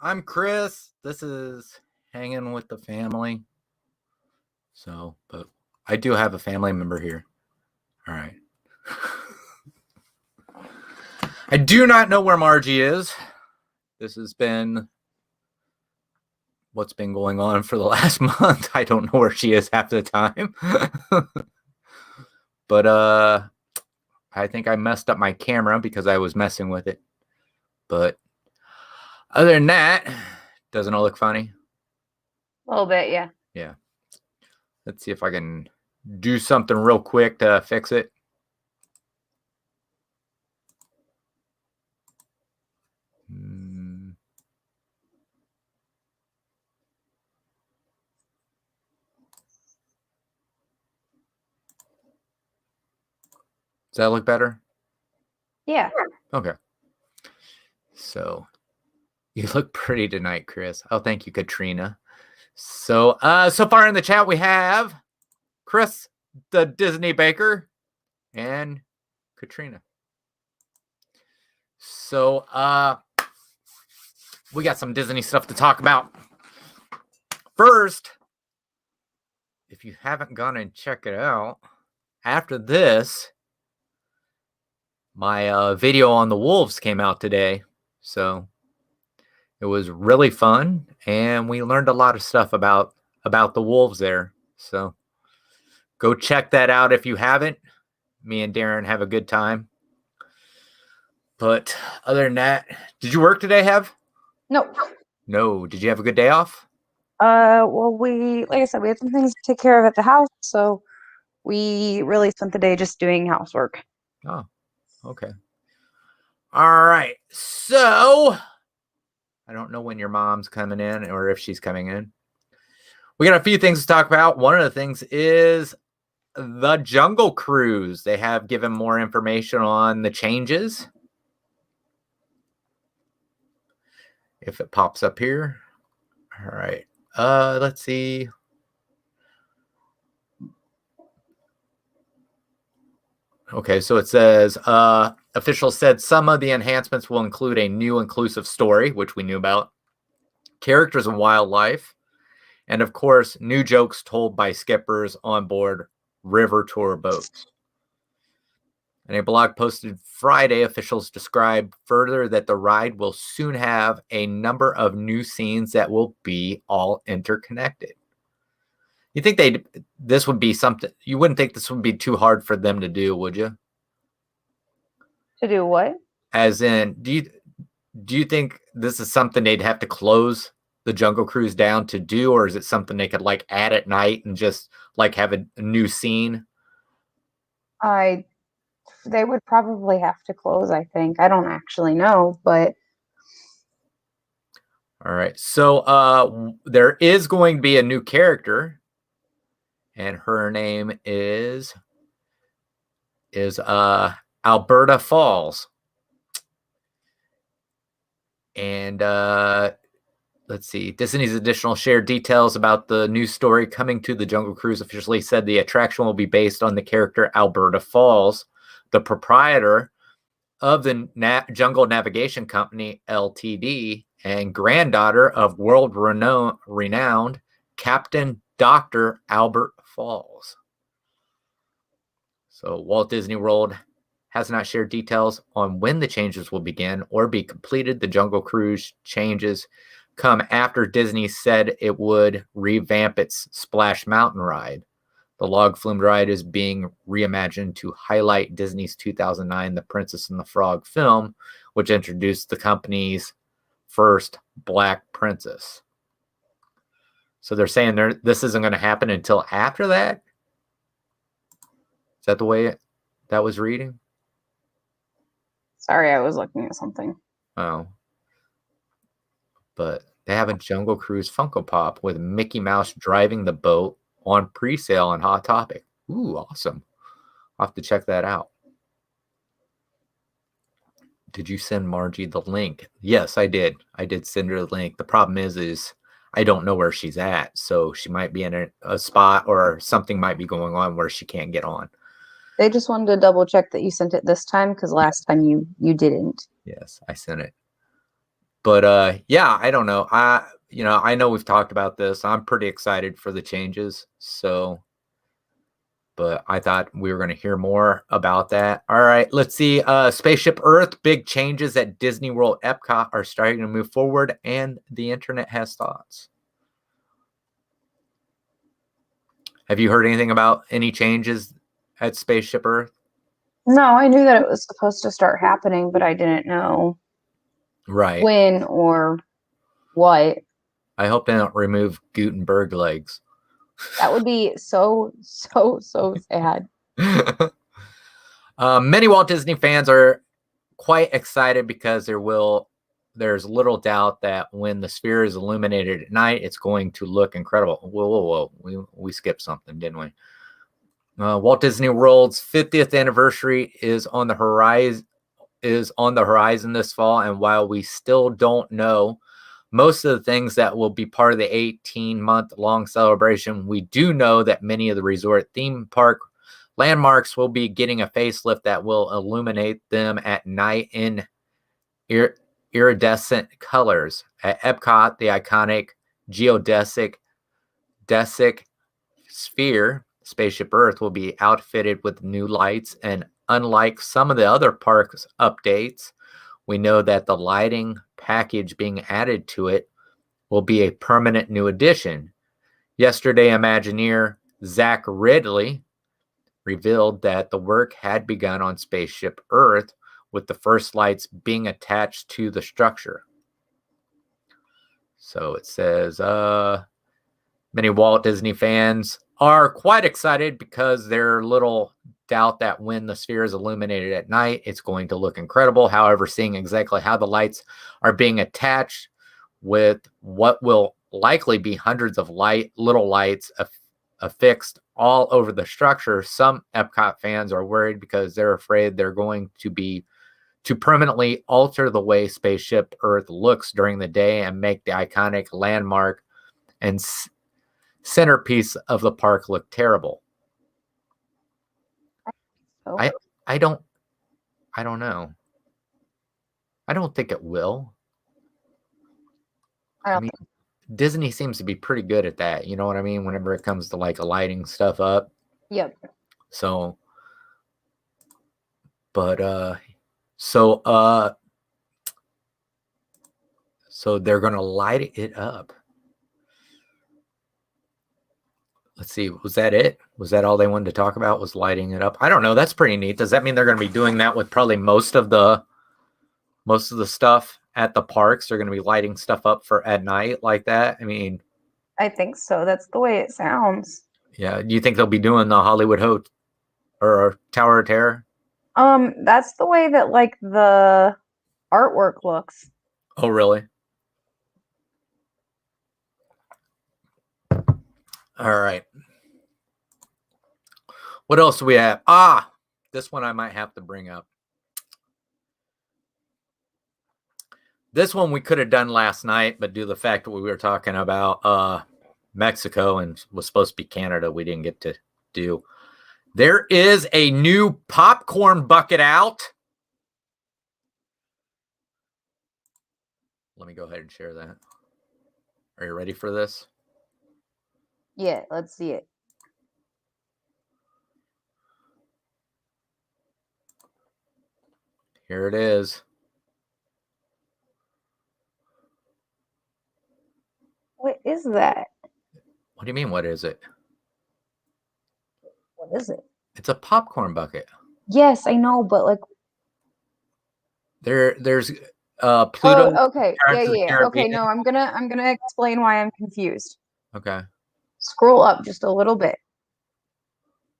I'm Chris. This is Hanging with the Family. But I do have a family member here. All right. I do not know where Margie is. This has been what's been going on for the last month. I don't know where she is half the time. But I think I messed up my camera because I was messing with it. But other than that, doesn't it look funny? A little bit, yeah. Yeah. Let's see if I can do something real quick to fix it. Does that look better? Yeah. Okay. So you look pretty tonight, Chris. Oh, thank you, Katrina. So far in the chat we have Chris, the Disney Baker, and Katrina. So we got some Disney stuff to talk about. First, if you haven't gone and checked it out, after this, my video on the wolves came out today. So it was really fun, and we learned a lot of stuff about the wolves there. So go check that out if you haven't. Me and Darren have a good time. But other than that, did you work today, Hev? No. No. Did you have a good day off? Well, like I said, we had some things to take care of at the house, so we really spent the day just doing housework. Oh, okay. All right. So I don't know when your mom's coming in or if she's coming in. We got a few things to talk about. One of the things is the Jungle Cruise. They have given more information on the changes. If it pops up here. All right. Let's see. Okay, so it says, officials said some of the enhancements will include a new inclusive story, which we knew about, characters and wildlife, and of course, new jokes told by skippers on board river tour boats. In a blog posted Friday, officials described further that the ride will soon have a number of new scenes that will be all interconnected. You think this would be something, you wouldn't think this would be too hard for them to do, would you? To do what? As in, do you think this is something they'd have to close the Jungle Cruise down to do, or is it something they could like add at night and just like have a new scene? They would probably have to close, I think. I don't actually know, but all right. So there is going to be a new character, and her name is Alberta Falls. And let's see. Disney's additional shared details about the new story coming to the Jungle Cruise officially said the attraction will be based on the character Alberta Falls, the proprietor of the Jungle Navigation Company, Ltd., and granddaughter of world-renowned Captain Dr. Albert Falls. So Walt Disney World has not shared details on when the changes will begin or be completed. The Jungle Cruise changes come after Disney said it would revamp its Splash Mountain ride. The log flume ride is being reimagined to highlight Disney's 2009 The Princess and the Frog film, which introduced the company's first Black Princess. So they're saying this isn't going to happen until after that? Is that the way that was reading? Sorry, I was looking at something. Oh. But they have a Jungle Cruise Funko Pop with Mickey Mouse driving the boat on pre-sale on Hot Topic. Ooh, awesome. I'll have to check that out. Did you send Margie the link? Yes, I did. I did send her the link. The problem is I don't know where she's at. So she might be in a spot or something might be going on where she can't get on. They just wanted to double check that you sent it this time because last time you didn't. Yes, I sent it. But yeah, I don't know. I know we've talked about this. I'm pretty excited for the changes. So, but I thought we were going to hear more about that. All right, let's see. Spaceship Earth, big changes at Disney World Epcot are starting to move forward, and the internet has thoughts. Have you heard anything about any changes at Spaceship Earth? No, I knew that it was supposed to start happening, but I didn't know Right. when or what. I hope they don't remove Gutenberg legs. That would be so sad. Many Walt Disney fans are quite excited because there's little doubt that when the sphere is illuminated at night, it's going to look incredible. Whoa. We skipped something, didn't we? Walt Disney World's 50th anniversary is on the horizon this fall, and while we still don't know most of the things that will be part of the 18-month-long celebration, we do know that many of the resort theme park landmarks will be getting a facelift that will illuminate them at night in iridescent colors. At Epcot, the iconic geodesic sphere, Spaceship Earth, will be outfitted with new lights, and unlike some of the other parks updates, we know that the lighting package being added to it will be a permanent new addition. Yesterday, Imagineer Zach Ridley revealed that the work had begun on Spaceship Earth, with the first lights being attached to the structure. So it says, many Walt Disney fans are quite excited because they're little doubt that when the sphere is illuminated at night, it's going to look incredible. However, seeing exactly how the lights are being attached with what will likely be hundreds of little lights affixed all over the structure, some Epcot fans are worried because they're afraid they're going to permanently alter the way Spaceship Earth looks during the day and make the iconic landmark and centerpiece of the park look terrible. Oh. I don't know. I don't think it will. I mean, Disney seems to be pretty good at that. You know what I mean? Whenever it comes to like lighting stuff up. Yep. So, so they're going to light it up. Let's see. Was that it? Was that all they wanted to talk about, was lighting it up? I don't know. That's pretty neat. Does that mean they're going to be doing that with probably most of the stuff at the parks? They're going to be lighting stuff up for at night like that? I mean, I think so. That's the way it sounds. Yeah. Do you think they'll be doing the Hollywood Hotel or Tower of Terror? That's the way that like the artwork looks. Oh, really? All right. What else do we have? This one I might have to bring up. This one we could have done last night, but due to the fact that we were talking about Mexico and was supposed to be Canada, we didn't get to do. There is a new popcorn bucket out. Let me go ahead and share that. Are you ready for this? Yeah, let's see it. Here it is. What is that? What do you mean, what is it? What is it? It's a popcorn bucket. Yes, I know, but like there's Pluto. Oh, okay. Yeah. Okay, no, I'm gonna explain why I'm confused. Okay. Scroll up just a little bit.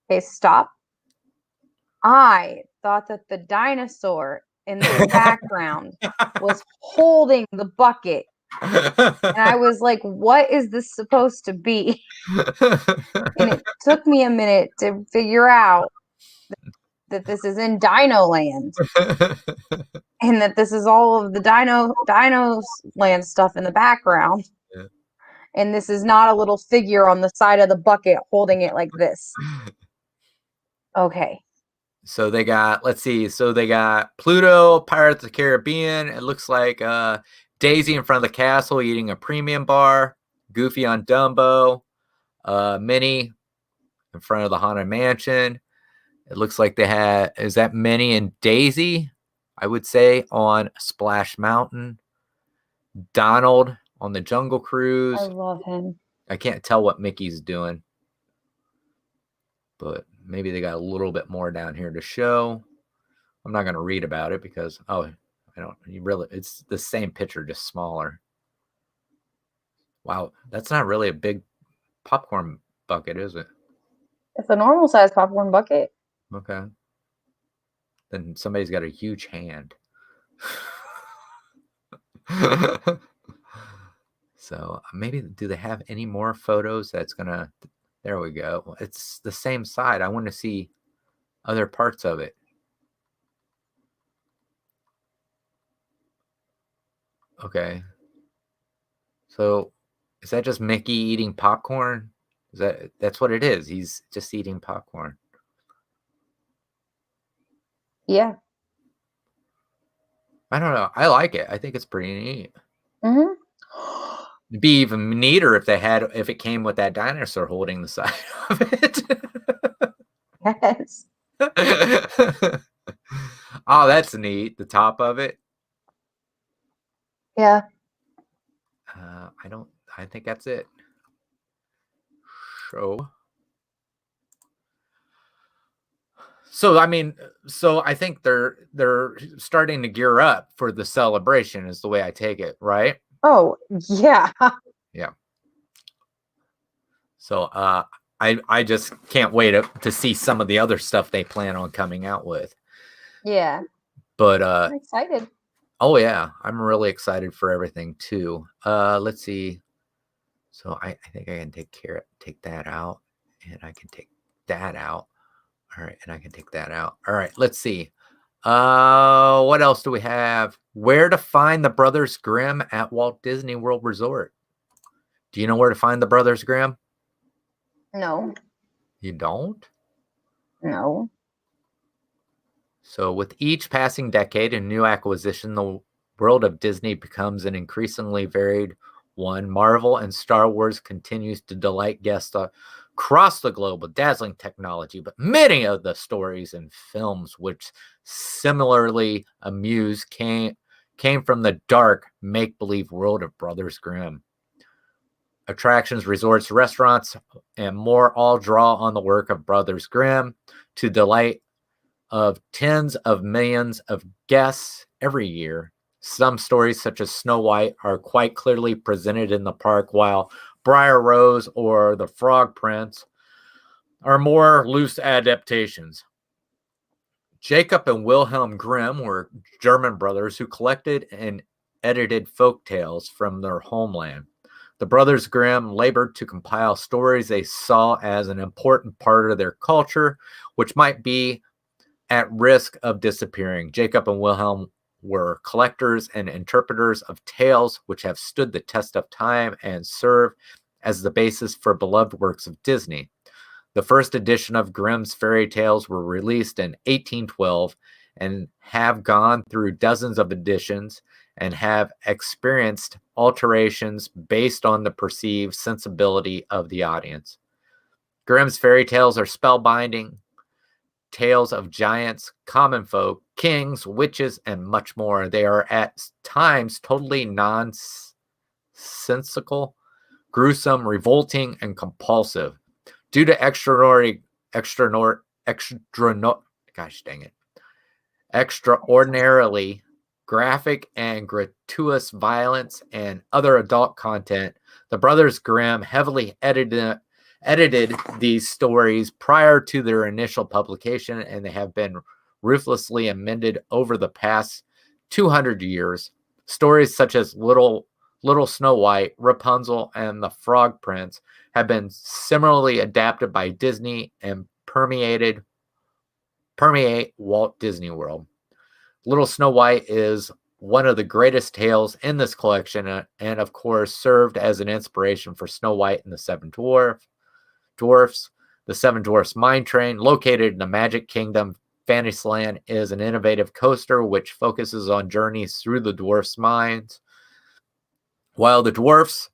Okay, stop. I thought that the dinosaur in the background was holding the bucket. And I was like, what is this supposed to be? And it took me a minute to figure out that this is in Dino Land. And that this is all of the Dino Land stuff in the background. Yeah. And this is not a little figure on the side of the bucket holding it like this. Okay. So they got, let's see. So they got Pluto, Pirates of the Caribbean. It looks like Daisy in front of the castle eating a premium bar. Goofy on Dumbo. Minnie in front of the Haunted Mansion. It looks like they had, is that Minnie and Daisy? I would say on Splash Mountain. Donald on the Jungle Cruise. I love him. I can't tell what Mickey's doing, but maybe they got a little bit more down here to show. I'm not going to read about it because, I don't, it's the same picture, just smaller. Wow, that's not really a big popcorn bucket, is it? It's a normal size popcorn bucket. Okay. Then somebody's got a huge hand. So maybe, do they have any more photos that's gonna, there we go. It's the same side. I want to see other parts of it. Okay. So is that just Mickey eating popcorn? That's what it is? He's just eating popcorn. Yeah. I don't know. I like it. I think it's pretty neat. Mm-hmm. It'd be even neater if it came with that dinosaur holding the side of it. Yes. Oh, that's neat. The top of it. Yeah. I think that's it. So I think they're starting to gear up for the celebration, is the way I take it, right? Oh, yeah. Yeah. So I just can't wait to see some of the other stuff they plan on coming out with. Yeah. But I'm excited. Oh yeah, I'm really excited for everything too. Let's see. So I think I can take that out, and I can take that out. All right, and I can take that out. All right, let's see. What else do we have? Where to find the Brothers Grimm at Walt Disney World Resort? Do you know where to find the Brothers Grimm? No. You don't? No. So with each passing decade and new acquisition, the world of Disney becomes an increasingly varied one. Marvel and Star Wars continues to delight guests across the globe with dazzling technology, but many of the stories and films which similarly amuse came from the dark make-believe world of Brothers Grimm. Attractions, resorts, restaurants, and more all draw on the work of Brothers Grimm to delight of tens of millions of guests every year. Some stories, such as Snow White, are quite clearly presented in the park, while Briar Rose or The Frog Prince are more loose adaptations. Jacob and Wilhelm Grimm were German brothers who collected and edited folk tales from their homeland. The Brothers Grimm labored to compile stories they saw as an important part of their culture, which might be at risk of disappearing. Jacob and Wilhelm were collectors and interpreters of tales which have stood the test of time and serve as the basis for beloved works of Disney. The first edition of Grimm's fairy tales were released in 1812 and have gone through dozens of editions and have experienced alterations based on the perceived sensibility of the audience. Grimm's fairy tales are spellbinding tales of giants, common folk, kings, witches, and much more. They are at times totally nonsensical, gruesome, revolting, and compulsive. Due to extraordinarily graphic and gratuitous violence and other adult content, the Brothers Grimm heavily edited these stories prior to their initial publication, and they have been ruthlessly amended over the past 200 years. Stories such as Little Snow White, Rapunzel, and the Frog Prince have been similarly adapted by Disney and permeate Walt Disney World. Little Snow White is one of the greatest tales in this collection, and of course served as an inspiration for Snow White and the Seven Dwarfs. The Seven Dwarfs Mine Train, located in the Magic Kingdom Fantasyland, is an innovative coaster which focuses on journeys through the dwarfs' mines. While the dwarfs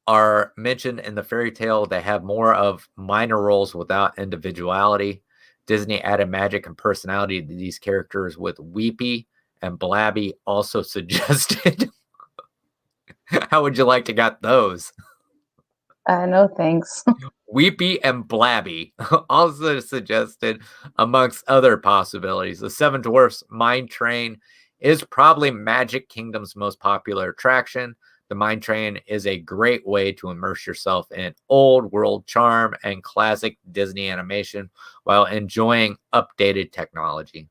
are mentioned in the fairy tale, they have more of minor roles without individuality. Disney added magic and personality to these characters with Weepy and Blabby also suggested. How would you like to get those? No thanks. Weepy and Blabby also suggested, amongst other possibilities. The Seven Dwarfs Mine Train is probably Magic Kingdom's most popular attraction. The Mine Train is a great way to immerse yourself in old world charm and classic Disney animation while enjoying updated technology.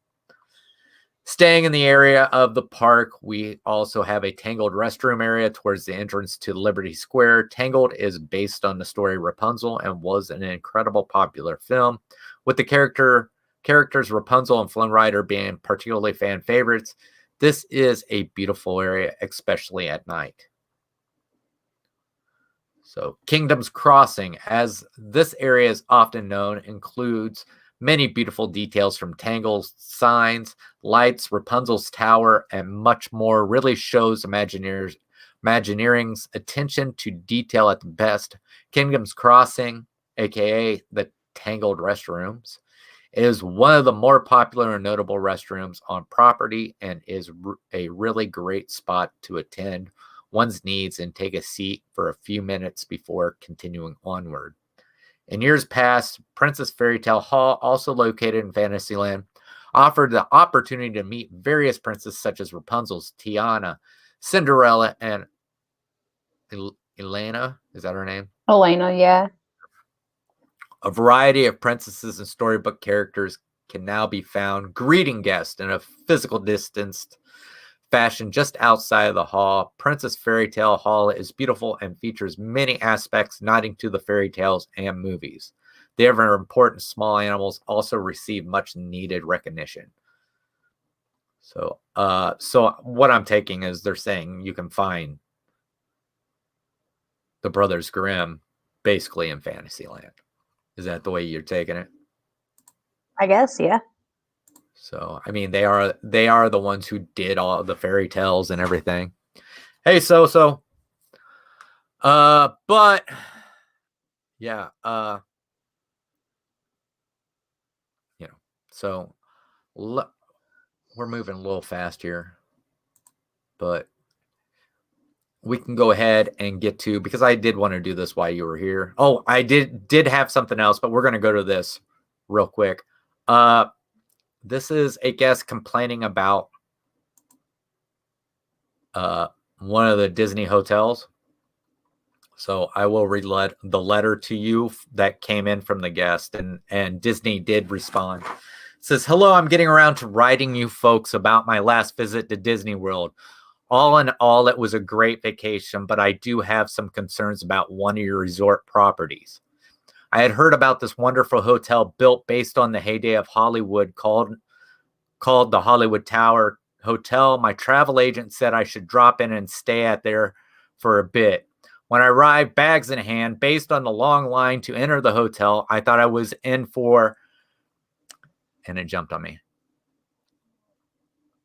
Staying in the area of the park, we also have a Tangled restroom area towards the entrance to Liberty Square. Tangled is based on the story Rapunzel and was an incredible popular film. With the characters Rapunzel and Flynn Rider being particularly fan favorites, this is a beautiful area, especially at night. So Kingdom's Crossing, as this area is often known, includes many beautiful details from Tangled's signs, lights, Rapunzel's tower, and much more. Really shows Imagineering's attention to detail at the best. Kingdom's Crossing, aka the Tangled restrooms, is one of the more popular and notable restrooms on property and is a really great spot to attend one's needs and take a seat for a few minutes before continuing onward. In years past, Princess Fairy Tale Hall, also located in Fantasyland, offered the opportunity to meet various princesses such as Rapunzel's Tiana, Cinderella, and Elena. Is that her name? Elena, yeah. A variety of princesses and storybook characters can now be found greeting guests in a physical distanced fashion just outside of the hall. Princess Fairy Tale Hall is beautiful and features many aspects nodding to the fairy tales and movies. The ever important small animals also receive much needed recognition. So what I'm taking is they're saying you can find the Brothers Grimm basically in Fantasyland. Is that the way you're taking it? I guess, yeah. So, I mean, they are the ones who did all the fairy tales and everything. Hey, but yeah, so we're moving a little fast here, but we can go ahead and get to, because I did want to do this while you were here. Oh, I did have something else, but we're going to go to this real quick. This is a guest complaining about one of the Disney hotels. So I will read the letter to you that came in from the guest, and Disney did respond. It says, "Hello, I'm getting around to writing you folks about my last visit to Disney World. All in all, it was a great vacation, but I do have some concerns about one of your resort properties. I had heard about this wonderful hotel built based on the heyday of Hollywood called the Hollywood Tower Hotel. My travel agent said I should drop in and stay at there for a bit. When I arrived, bags in hand, based on the long line to enter the hotel, I thought I was in for," and it jumped on me.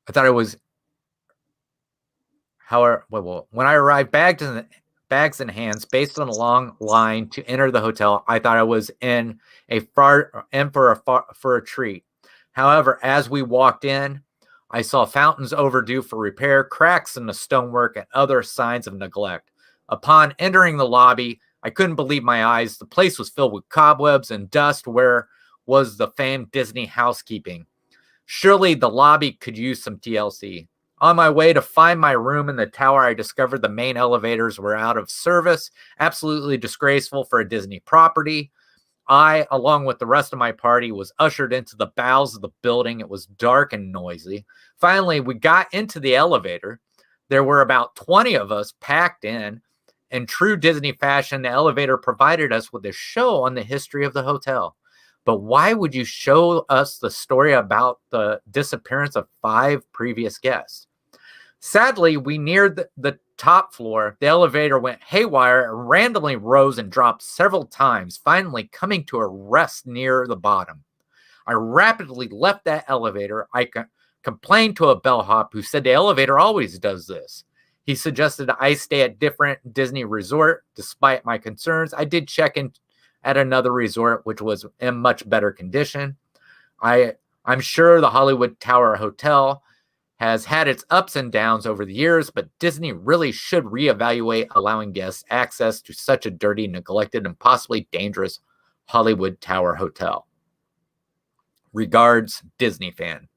I thought it was, however, when I arrived, bags in hands, based on a long line to enter the hotel, I thought I was in for a treat. However, as we walked in, I saw fountains overdue for repair, cracks in the stonework, and other signs of neglect. Upon entering the lobby, I couldn't believe my eyes. The place was filled with cobwebs and dust where was the famed Disney housekeeping. Surely the lobby could use some TLC. On my way to find my room in the tower, I discovered the main elevators were out of service, absolutely disgraceful for a Disney property. I, along with the rest of my party, was ushered into the bowels of the building. It was dark and noisy. Finally, we got into the elevator. There were about 20 of us packed in. In true Disney fashion, the elevator provided us with a show on the history of the hotel. But why would you show us the story about the disappearance of 5 previous guests? Sadly, we neared the top floor. The elevator went haywire and randomly rose and dropped several times, finally coming to a rest near the bottom. I rapidly left that elevator. I complained to a bellhop who said the elevator always does this. He suggested I stay at different Disney resort. Despite my concerns, I did check in at another resort, which was in much better condition. I'm sure the Hollywood Tower Hotel has had its ups and downs over the years, but Disney really should reevaluate allowing guests access to such a dirty, neglected, and possibly dangerous Hollywood Tower Hotel. Regards, Disney fan.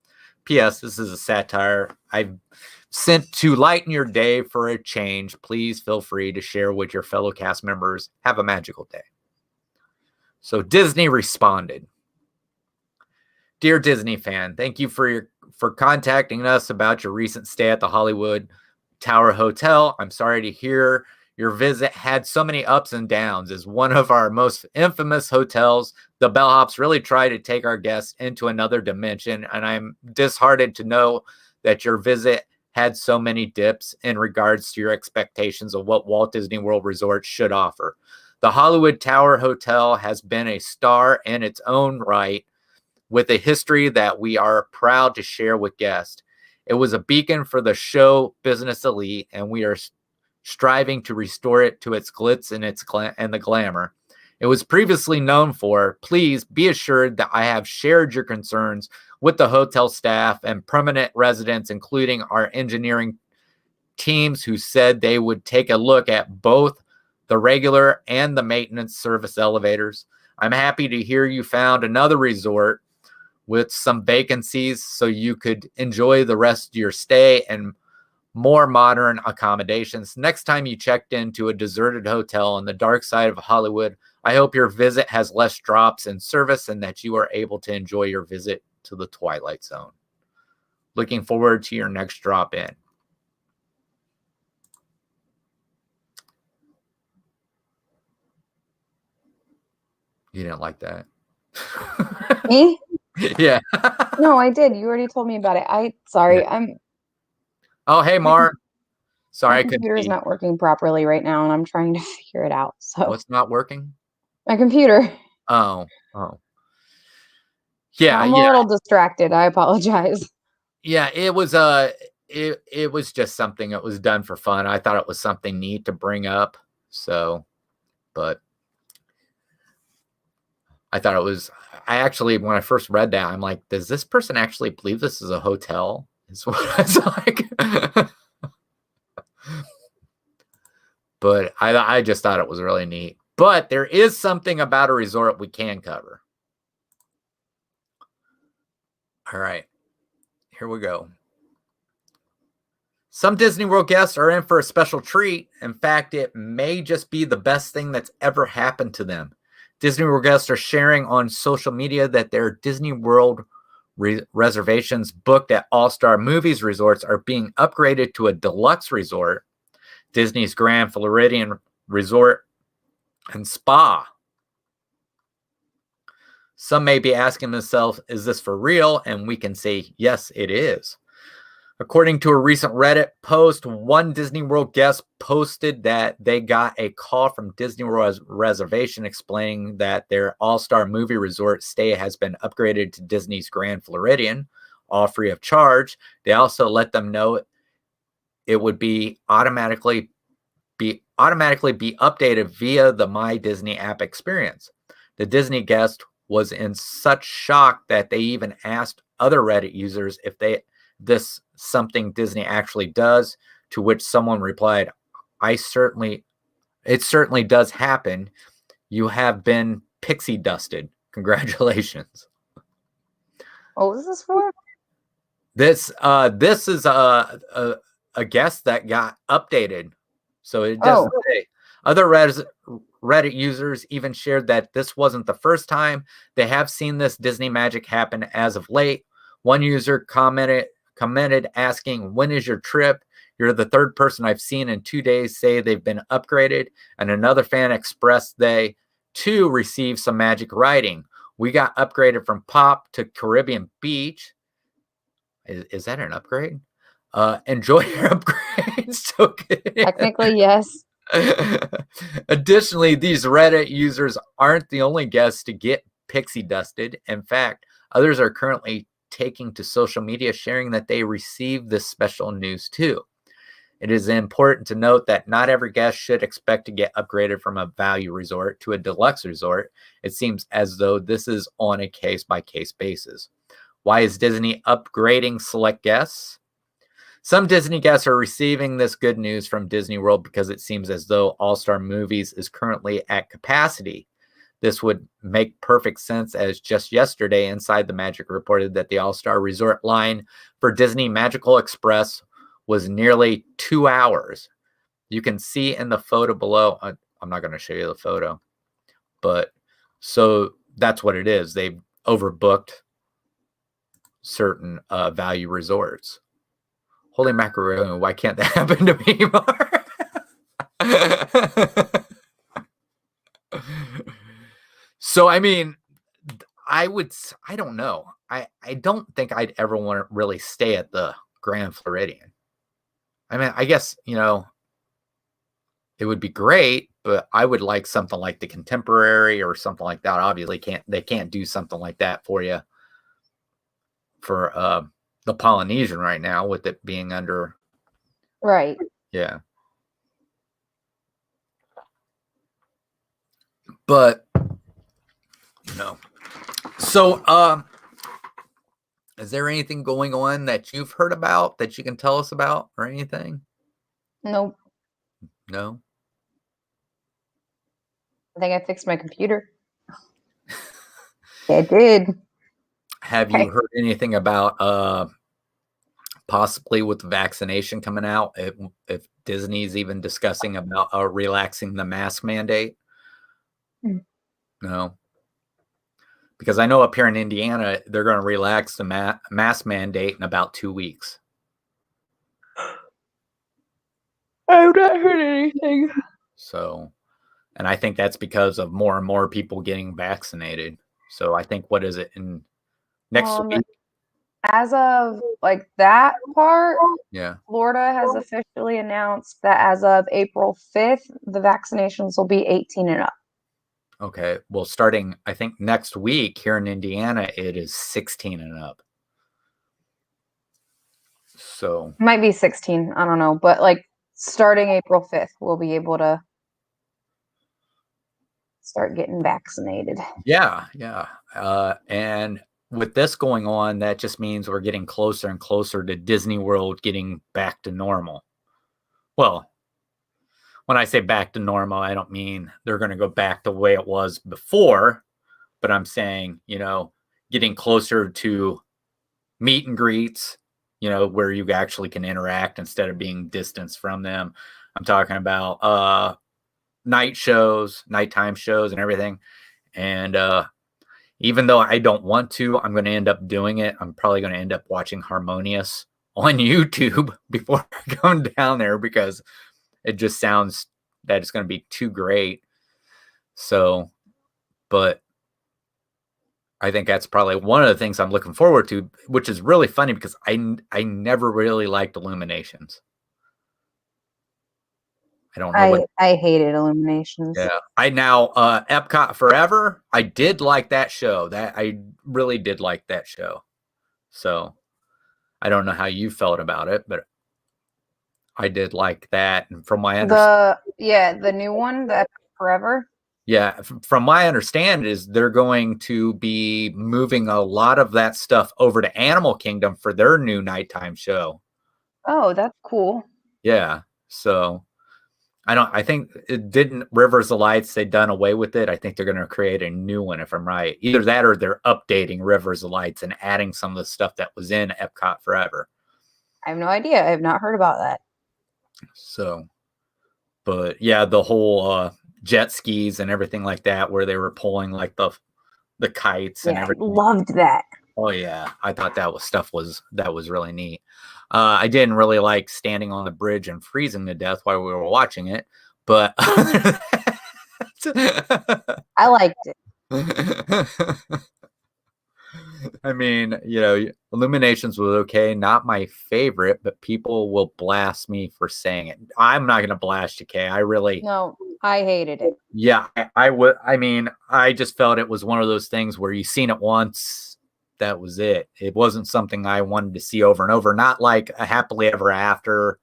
P.S. This is a satire I've sent to lighten your day for a change. Please feel free to share with your fellow cast members. Have a magical day. So Disney responded. Dear Disney fan, thank you for contacting us about your recent stay at the Hollywood Tower Hotel. I'm sorry to hear your visit had so many ups and downs. As one of our most infamous hotels, the bellhops really try to take our guests into another dimension, and I'm disheartened to know that your visit had so many dips in regards to your expectations of what Walt Disney World Resort should offer. The Hollywood Tower Hotel has been a star in its own right, with a history that we are proud to share with guests. It was a beacon for the show business elite, and we are striving to restore it to its glitz and the glamour it was previously known for. Please be assured that I have shared your concerns with the hotel staff and permanent residents, including our engineering teams, who said they would take a look at both the regular and the maintenance service elevators. I'm happy to hear you found another resort with some vacancies so you could enjoy the rest of your stay and more modern accommodations. Next time you checked into a deserted hotel on the dark side of Hollywood, I hope your visit has less drops in service and that you are able to enjoy your visit to the Twilight Zone. Looking forward to your next drop in. You didn't like that? Me? Yeah. No, I did. You already told me about it. Sorry. Yeah. Oh, hey, Mar. Sorry, my computer's not working properly right now, and I'm trying to figure it out. So what's not working? My computer. Oh. Yeah, I'm a little distracted. I apologize. Yeah, it was it was just something that was done for fun. I thought it was something neat to bring up. So, but I thought it was, I actually, when I first read that, I'm like, does this person actually believe this is a hotel? Is what I was like. But I just thought it was really neat. But there is something about a resort we can cover. All right, here we go. Some Disney World guests are in for a special treat. In fact, it may just be the best thing that's ever happened to them. Disney World guests are sharing on social media that their Disney World reservations booked at All-Star Movies resorts are being upgraded to a deluxe resort, Disney's Grand Floridian Resort and Spa. Some may be asking themselves, is this for real? And we can say, yes, it is. According to a recent Reddit post, one Disney World guest posted that they got a call from Disney World Reservation explaining that their All-Star Movie Resort stay has been upgraded to Disney's Grand Floridian, all free of charge. They also let them know it would be automatically be updated via the My Disney app experience. The Disney guest was in such shock that they even asked other Reddit users if this something Disney actually does, to which someone replied, it certainly does happen. You have been pixie dusted. Congratulations. What was this for? This is a guest that got updated. So it doesn't say. Other Reddit users even shared that this wasn't the first time they have seen this Disney magic happen as of late. One user commented asking, when is your trip? You're the third person I've seen in 2 days say they've been upgraded. And another fan expressed they too received some magic writing. We got upgraded from Pop to Caribbean Beach. Is that an upgrade? Enjoy your upgrades. Technically, yes. Additionally, these Reddit users aren't the only guests to get pixie dusted. In fact, others are currently taking to social media sharing that they received this special news too. It is important to note that not every guest should expect to get upgraded from a value resort to a deluxe resort. It seems as though this is on a case-by-case basis. Why is Disney upgrading select guests? Some Disney guests are receiving this good news from Disney World because it seems as though All-Star Movies is currently at capacity. This would make perfect sense, as just yesterday, Inside the Magic reported that the All-Star Resort line for Disney Magical Express was nearly 2 hours. You can see in the photo below. I'm not going to show you the photo, but so that's what it is. They've overbooked certain value resorts. Holy macaroni, why can't that happen to me more? So, I mean, I don't know. I don't think I'd ever want to really stay at the Grand Floridian. I mean, I guess, it would be great, but I would like something like the Contemporary or something like that. Obviously, they can't do something like that for you for the Polynesian right now, with it being under. Right. Yeah. But so is there anything going on that you've heard about that you can tell us about, or anything? Nope. No. I think I fixed my computer. I did. Have you heard anything about possibly with the vaccination coming out, if Disney's even discussing about relaxing the mask mandate? No. Because I know up here in Indiana, they're going to relax the mask mandate in about 2 weeks. I've not heard anything. So, and I think that's because of more and more people getting vaccinated. So I think, what is it, in next week? As of like that part, Yeah. Florida has officially announced that as of April 5th, the vaccinations will be 18 and up. Okay. Well, starting, I think, next week here in Indiana, it is 16 and up. So might be 16. I don't know. But like starting April 5th, we'll be able to start getting vaccinated. Yeah. Yeah. And with this going on, that just means we're getting closer and closer to Disney World getting back to normal. Well, when I say back to normal, I don't mean they're going to go back the way it was before, but I'm saying, getting closer to meet and greets, where you actually can interact instead of being distanced from them. I'm talking about nighttime shows and everything. And even though I don't want to, I'm going to end up doing it. I'm probably going to end up watching Harmonious on YouTube before I come down there, because it just sounds that it's going to be too great. So, but I think that's probably one of the things I'm looking forward to, which is really funny because I never really liked Illuminations. I don't know. I hated Illuminations. Yeah. Epcot Forever, I did like that show. I really did like that show. So I don't know how you felt about it, but I did like that. And from my understanding, the new one, the Epcot Forever. Yeah, from my understanding is they're going to be moving a lot of that stuff over to Animal Kingdom for their new nighttime show. Oh, that's cool. Yeah. So I think it didn't Rivers of Lights, they done away with it. I think they're going to create a new one, if I'm right. Either that or they're updating Rivers of Lights and adding some of the stuff that was in Epcot Forever. I have no idea. I have not heard about that. So, but yeah, the whole jet skis and everything like that, where they were pulling like the kites and everything. I loved that. Oh yeah, I thought that was really neat. I didn't really like standing on the bridge and freezing to death while we were watching it, but I liked it. I mean, Illuminations was okay, not my favorite, but people will blast me for saying it. I'm not going to blast you, Kay. No, I hated it. Yeah, I would. I mean, I just felt it was one of those things where you've seen it once, that was it. It wasn't something I wanted to see over and over. Not like a Happily Ever After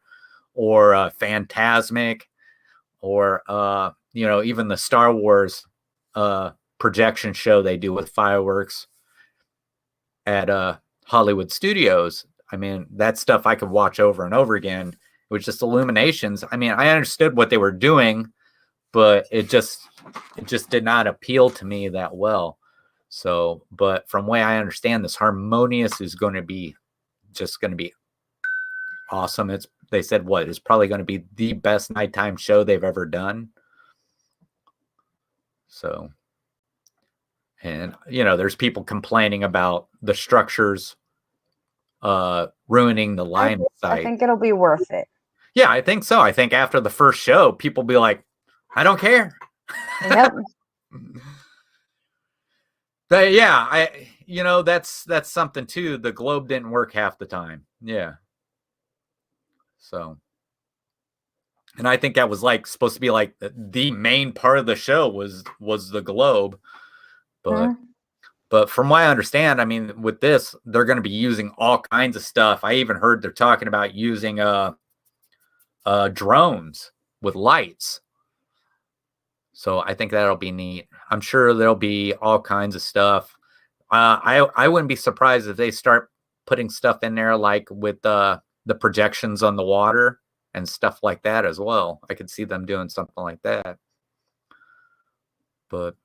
or Phantasmic, or even the Star Wars projection show they do with fireworks at Hollywood Studios. I mean, that stuff I could watch over and over again. It was just illuminations. I mean, I understood what they were doing, but it just did not appeal to me that well. So, but from way I understand, this Harmonious is going to be awesome. They said it's probably going to be the best nighttime show they've ever done. So, and there's people complaining about the structures ruining the line of sight. I think it'll be worth it. Yeah, I think so. I think after the first show, people be like, I don't care. Yep. But yeah, that's something too. The globe didn't work half the time. Yeah. So, and I think that was supposed to be the main part of the show was the globe. But from what I understand, I mean, with this, they're going to be using all kinds of stuff. I even heard they're talking about using drones with lights. So I think that'll be neat. I'm sure there'll be all kinds of stuff. I wouldn't be surprised if they start putting stuff in there with the projections on the water and stuff like that as well. I could see them doing something like that. But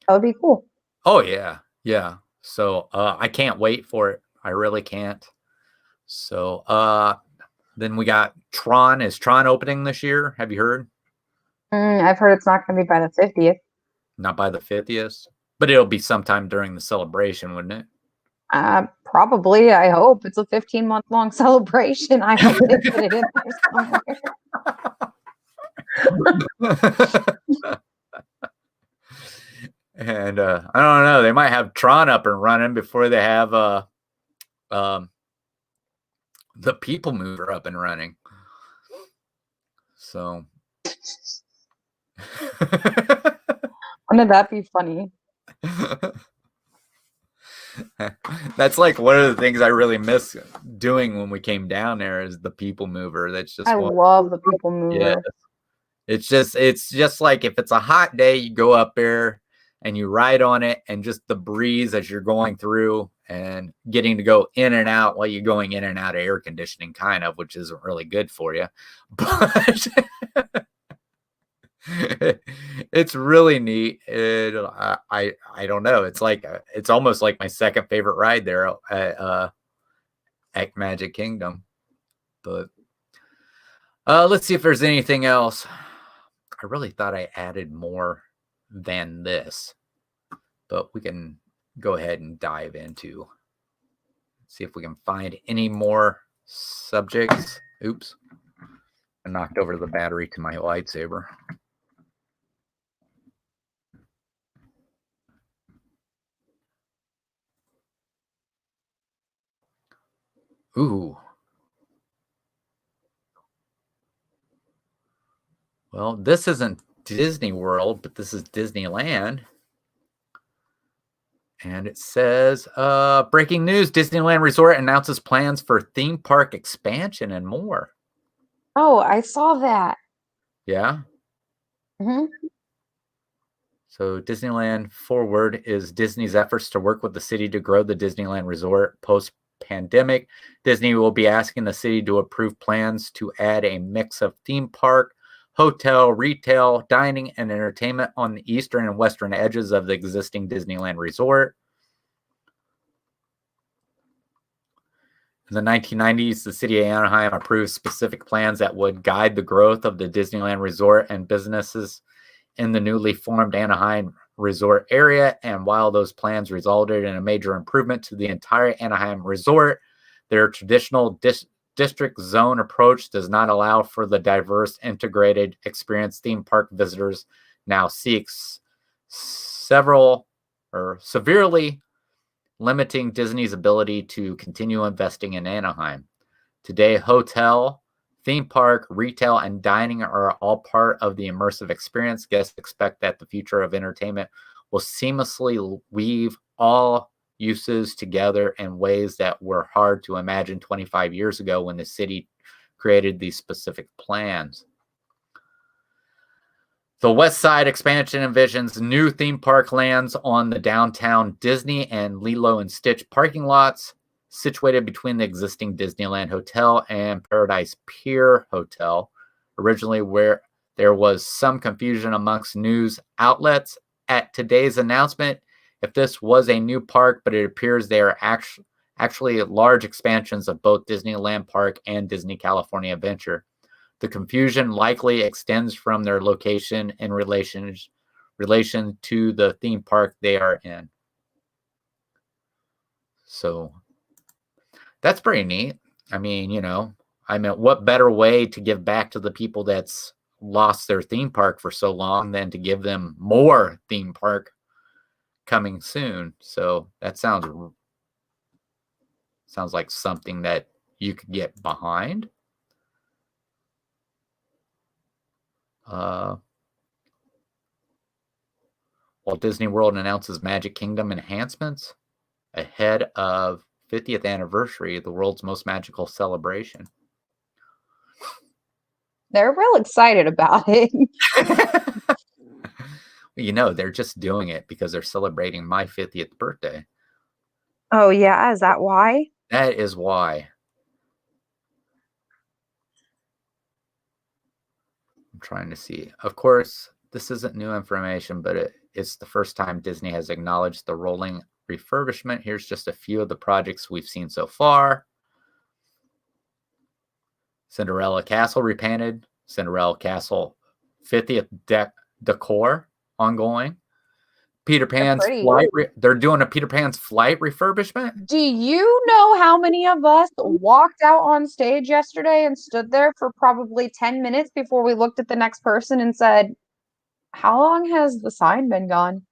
that would be cool. Oh yeah, yeah. So I can't wait for it. I really can't. So then we got Tron. Is Tron opening this year? Have you heard? I've heard it's not going to be by the 50th. Not by the 50th, but it'll be sometime during the celebration, wouldn't it? Probably. I hope it's a 15-month-long celebration. I hope they put it in there somewhere. And I don't know. They might have Tron up and running before they have the People Mover up and running. So. Wouldn't that be funny? That's one of the things I really miss doing when we came down there is the People Mover. That's just I love the People Mover. Yeah. It's just if it's a hot day, you go up there and you ride on it, and just the breeze as you're going through and getting to go in and out while you're going in and out of air conditioning, kind of, which isn't really good for you. But it's really neat. I don't know. It's it's almost like my second favorite ride there at Magic Kingdom. But let's see if there's anything else. I really thought I added more than this, but we can go ahead and dive into, see if we can find any more subjects. Oops, I knocked over the battery to my lightsaber. Ooh. Well, this isn't Disney World, but this is Disneyland. And it says, breaking news, Disneyland Resort announces plans for theme park expansion and more. Oh, I saw that. Yeah? Mm-hmm. So Disneyland Forward is Disney's efforts to work with the city to grow the Disneyland Resort post-pandemic. Disney will be asking the city to approve plans to add a mix of theme park, hotel, retail, dining, and entertainment on the eastern and western edges of the existing Disneyland Resort. In the 1990s, the city of Anaheim approved specific plans that would guide the growth of the Disneyland Resort and businesses in the newly formed Anaheim Resort area. And while those plans resulted in a major improvement to the entire Anaheim Resort, their traditional district zone approach does not allow for the diverse integrated experience theme park visitors now seeks, severely limiting Disney's ability to continue investing in Anaheim. Today, hotel, theme park, retail, and dining are all part of the immersive experience. Guests expect that the future of entertainment will seamlessly weave all uses together in ways that were hard to imagine 25 years ago when the city created these specific plans. The West Side expansion envisions new theme park lands on the downtown Disney and Lilo and Stitch parking lots, situated between the existing Disneyland Hotel and Paradise Pier Hotel. Originally, where there was some confusion amongst news outlets at today's announcement if this was a new park, but it appears they are actually large expansions of both Disneyland Park and Disney California Adventure. The confusion likely extends from their location in relation to the theme park they are in. So that's pretty neat. I mean, what better way to give back to the people that's lost their theme park for so long than to give them more theme park coming soon. So that sounds like something that you could get behind. Walt Disney World announces Magic Kingdom enhancements ahead of 50th anniversary of the world's most magical celebration. They're real excited about it. They're just doing it because they're celebrating my 50th birthday. Oh, yeah. Is that why? That is why. I'm trying to see. Of course, this isn't new information, but it's the first time Disney has acknowledged the rolling refurbishment. Here's just a few of the projects we've seen so far. Cinderella Castle repainted. Cinderella Castle 50th decor ongoing. Peter Pan's flight. They're doing a Peter Pan's flight refurbishment. Do you know how many of us walked out on stage yesterday and stood there for probably 10 minutes before we looked at the next person and said, how long has the sign been gone?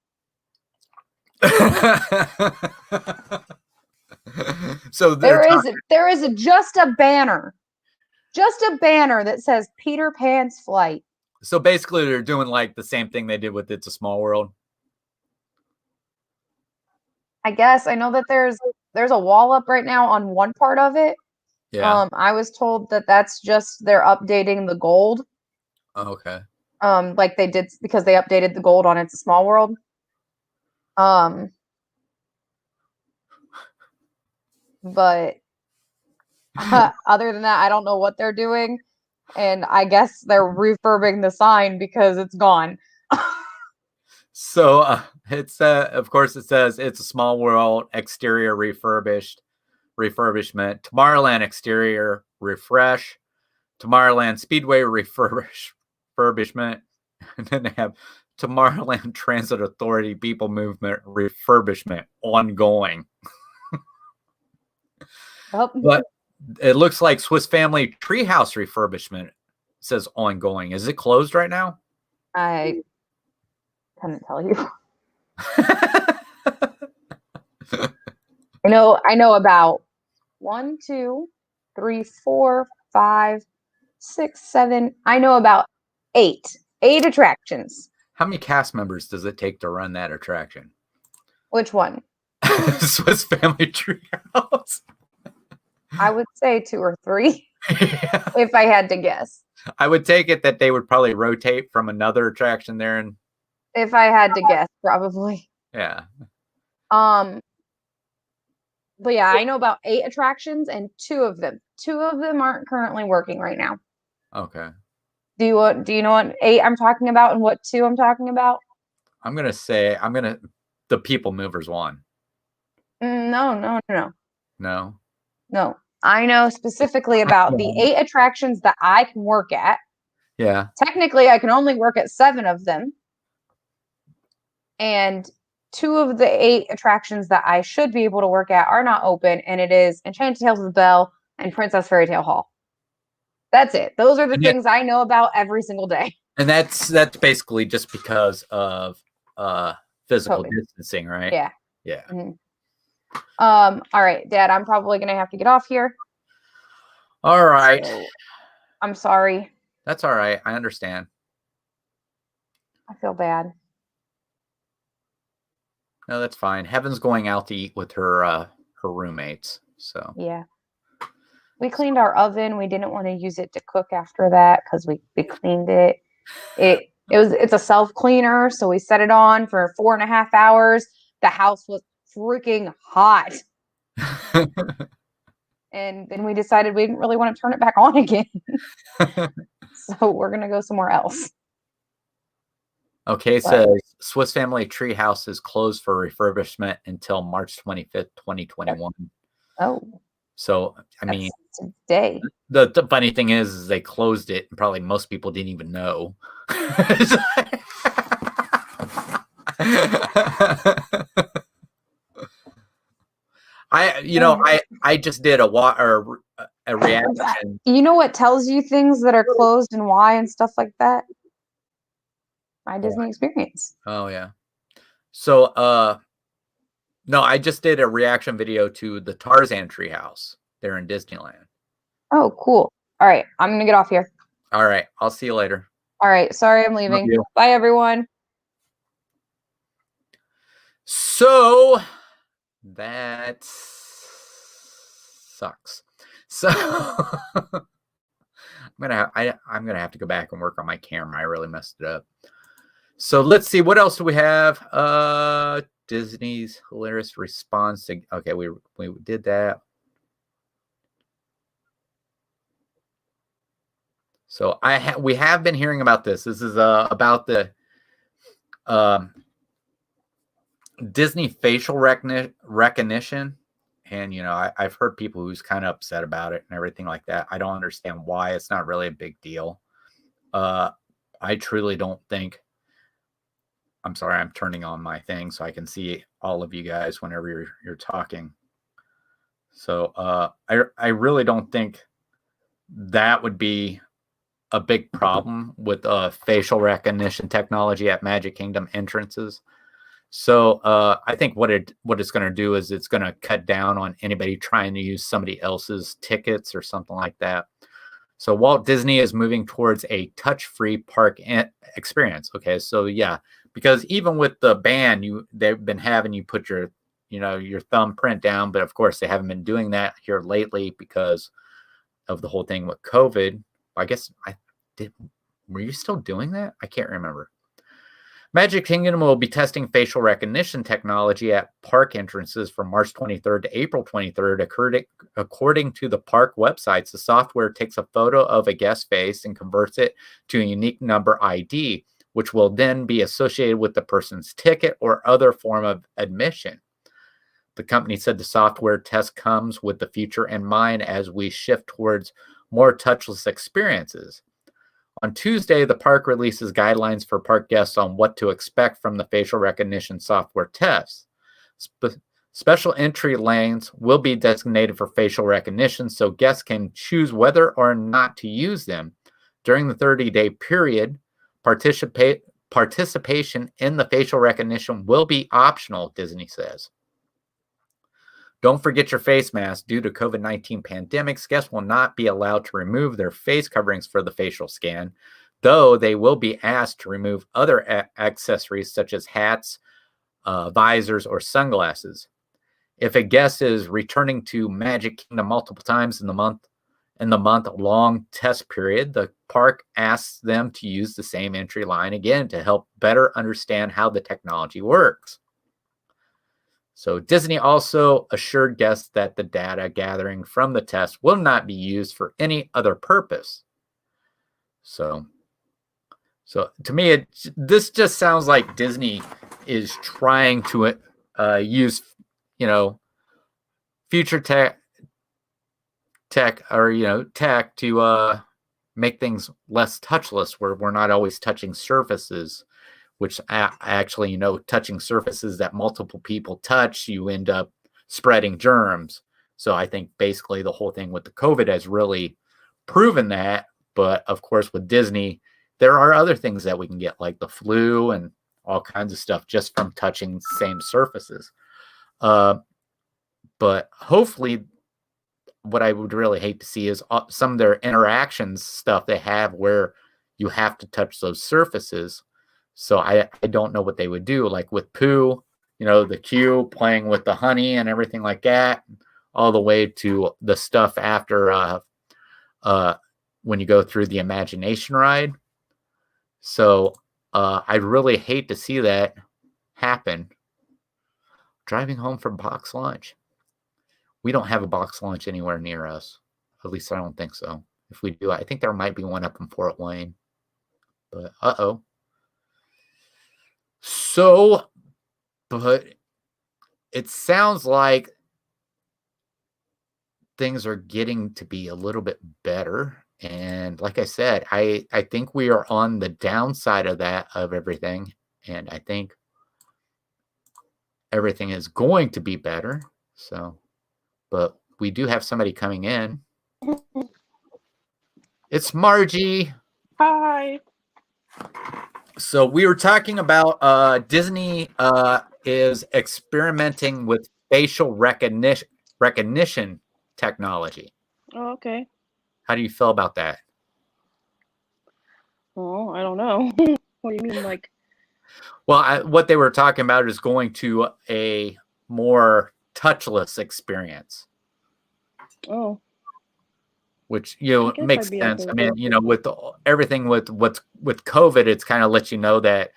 So there is just a banner that says Peter Pan's flight. So basically they're doing like the same thing they did with It's a Small World. I guess. I know that there's a wall up right now on one part of it. Yeah. I was told that that's just they're updating the gold. Oh, okay. Like they did because they updated the gold on It's a Small World. But other than that, I don't know what they're doing, and I guess they're refurbing the sign because it's gone. So it's of course it says It's a Small World exterior refurbishment, Tomorrowland exterior refresh, Tomorrowland Speedway refurbishment, and then they have Tomorrowland Transit Authority People Movement refurbishment ongoing. But it looks like Swiss Family Treehouse refurbishment says ongoing. Is it closed right now? I couldn't tell you. I know about 1, 2, 3, 4, 5, 6, 7. I know about 8 attractions. How many cast members does it take to run that attraction? Which one? Swiss Family Treehouse. I would say 2 or 3, Yeah. if I had to guess. I would take it that they would probably rotate from another attraction there, and if I had to guess, probably. Yeah. But yeah, I know about 8 attractions, and 2 of them aren't currently working right now. Okay. Do you know what 8 I'm talking about and what 2 I'm talking about? I'm gonna say the People Movers one. No. No. I know specifically about the 8 attractions that I can work at. Yeah. Technically, I can only work at 7 of them. And 2 of the 8 attractions that I should be able to work at are not open, and it is Enchanted Tales of the Belle and Princess Fairy Tale Hall. That's it. Those are the things I know about every single day. And that's basically just because of physical distancing, right? Yeah. Yeah. Mm-hmm. All right, Dad, I'm probably gonna have to get off here. All right. So, I'm sorry. That's all right. I understand. I feel bad. No, that's fine. Heaven's going out to eat with her roommates. So yeah. We cleaned our oven. We didn't want to use it to cook after that because we cleaned it. It's a self cleaner, so we set it on for 4.5 hours. The house was freaking hot, and then we decided we didn't really want to turn it back on again. So we're gonna go somewhere else. Okay, so Swiss Family Treehouse is closed for refurbishment until March 25th, 2021. Oh, so I mean, today. The funny thing is they closed it, and probably most people didn't even know. I just did a reaction. You know what tells you things that are closed and why and stuff like that? My Disney experience. Oh yeah. So no, I just did a reaction video to the Tarzan Treehouse there in Disneyland. Oh, cool. All right, I'm gonna get off here. All right, I'll see you later. All right, sorry I'm leaving. Bye, everyone. So that sucks. So I'm gonna have to go back and work on my camera. I really messed it up. So let's see, what else do we have? Disney's hilarious response to, okay, we did that. So we have been hearing about this. This is about the Disney facial recognition. And, I've heard people who's kind of upset about it and everything like that. I don't understand why. It's not really a big deal. I truly don't think, I'm sorry, I'm turning on my thing so I can see all of you guys whenever you're talking. So I really don't think that would be a big problem with facial recognition technology at Magic Kingdom entrances. So I think what it's going to do is it's going to cut down on anybody trying to use somebody else's tickets or something like that. So Walt Disney is moving towards a touch-free park experience. Okay, so yeah, because even with the ban, they've been having you put your thumbprint down, but of course they haven't been doing that here lately because of the whole thing with COVID. I guess were you still doing that? I can't remember. Magic Kingdom will be testing facial recognition technology at park entrances from March 23rd to April 23rd. According to the park websites, the software takes a photo of a guest face and converts it to a unique number ID, which will then be associated with the person's ticket or other form of admission. The company said the software test comes with the future in mind as we shift towards more touchless experiences. On Tuesday, the park releases guidelines for park guests on what to expect from the facial recognition software tests. Special entry lanes will be designated for facial recognition so guests can choose whether or not to use them. During the 30-day period, participation in the facial recognition will be optional, Disney says. Don't forget your face mask. Due to COVID-19 pandemics, guests will not be allowed to remove their face coverings for the facial scan, though they will be asked to remove other accessories such as hats, visors, or sunglasses. If a guest is returning to Magic Kingdom multiple times in the month-long test period, the park asks them to use the same entry line again to help better understand how the technology works. So Disney also assured guests that the data gathering from the test will not be used for any other purpose. So to me, this just sounds like Disney is trying to use, future tech or tech to make things less touchless, where we're not always touching surfaces. Which actually, touching surfaces that multiple people touch, you end up spreading germs. So I think basically the whole thing with the COVID has really proven that. But of course, with Disney, there are other things that we can get, like the flu and all kinds of stuff just from touching the same surfaces. But hopefully, what I would really hate to see is some of their interactions stuff they have where you have to touch those surfaces. So I don't know what they would do, like with Pooh, the queue playing with the honey and everything like that. all the way to the stuff after when you go through the imagination ride. So I really hate to see that happen. Driving home from box lunch. We don't have a box lunch anywhere near us. At least I don't think so. If we do, I think there might be one up in Fort Wayne. But So, but it sounds like things are getting to be a little bit better. And like I said, I think we are on the downside of everything. And I think everything is going to be better. So, but we do have somebody coming in. It's Margie. Hi. So we were talking about Disney is experimenting with facial recognition technology. Oh, okay. How do you feel about that? Oh, I don't know. What do you mean, like? Well, what they were talking about is going to a more touchless experience. Oh. Which makes sense. I mean, with everything with COVID, it's kind of lets you know that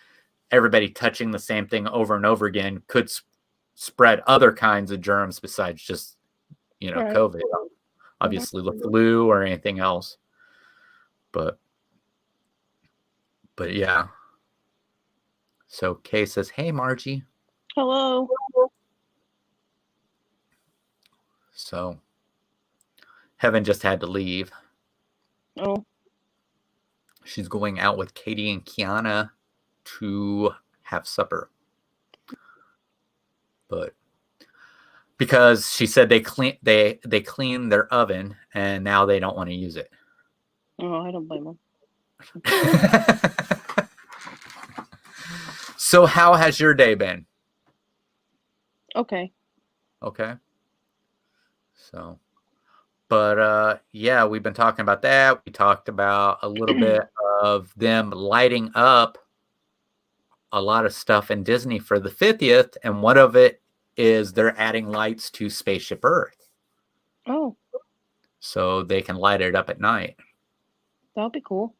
everybody touching the same thing over and over again could spread other kinds of germs besides just Right. COVID. Obviously, the flu or anything else. But yeah. So Kay says, "Hey, Margie." Hello. So Heaven just had to leave. Oh. She's going out with Katie and Kiana to have supper. But because she said they cleaned their oven and now they don't want to use it. Oh, I don't blame them. So how has your day been? Okay. So, but yeah, we've been talking about that. We talked about a little bit of them lighting up a lot of stuff in Disney for the 50th, and one of it is they're adding lights to Spaceship Earth. Oh. So they can light it up at night. That'll be cool.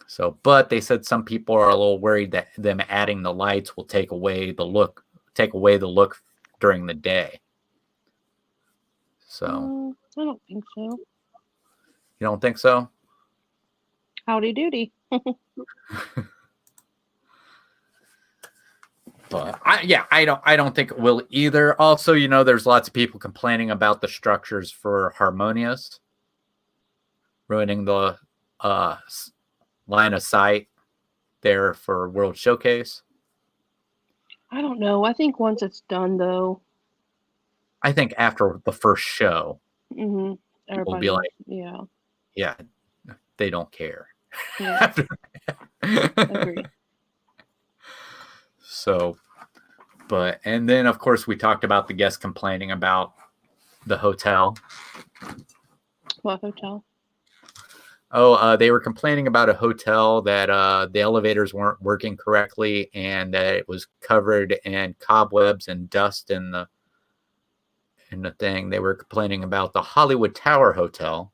So, but they said some people are a little worried that them adding the lights will take away the look during the day. So I don't think so. You don't think so? Howdy doody. But I don't think it will either. Also, there's lots of people complaining about the structures for Harmonious, ruining the line of sight there for World Showcase. I don't know. I think once it's done, though. I think after the first show, everybody will be like, yeah, they don't care. Yeah. Agree. So, and then of course we talked about the guests complaining about the hotel. What hotel? Oh, they were complaining about a hotel that the elevators weren't working correctly and that it was covered in cobwebs and dust in the thing. They were complaining about the Hollywood Tower Hotel.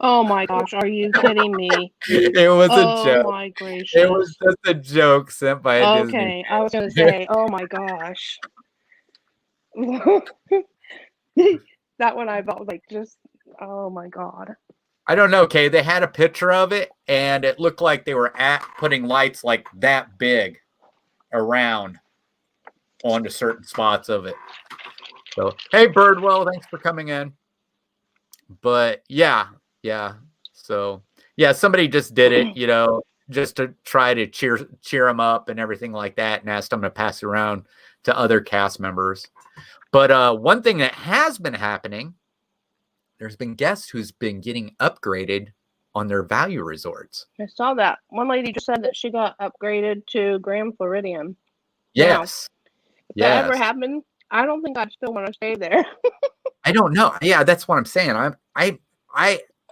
Oh my gosh, are you kidding me? It was a joke. Oh my gracious. It was just a joke sent by a Disney. Okay, I was going to say, oh my gosh. That one I felt like just, oh my God. I don't know, Kay. They had a picture of it, and it looked like they were putting lights like that big around onto certain spots of it. So, hey, Birdwell, thanks for coming in. But yeah. So, yeah, somebody just did it, just to try to cheer them up and everything like that, and asked them to pass it around to other cast members. But one thing that has been happening, there's been guests who's been getting upgraded on their value resorts. I saw that. One lady just said that she got upgraded to Grand Floridian. Yes. Now, if that ever happened, I don't think I'd still want to stay there. I don't know. Yeah, that's what I'm saying.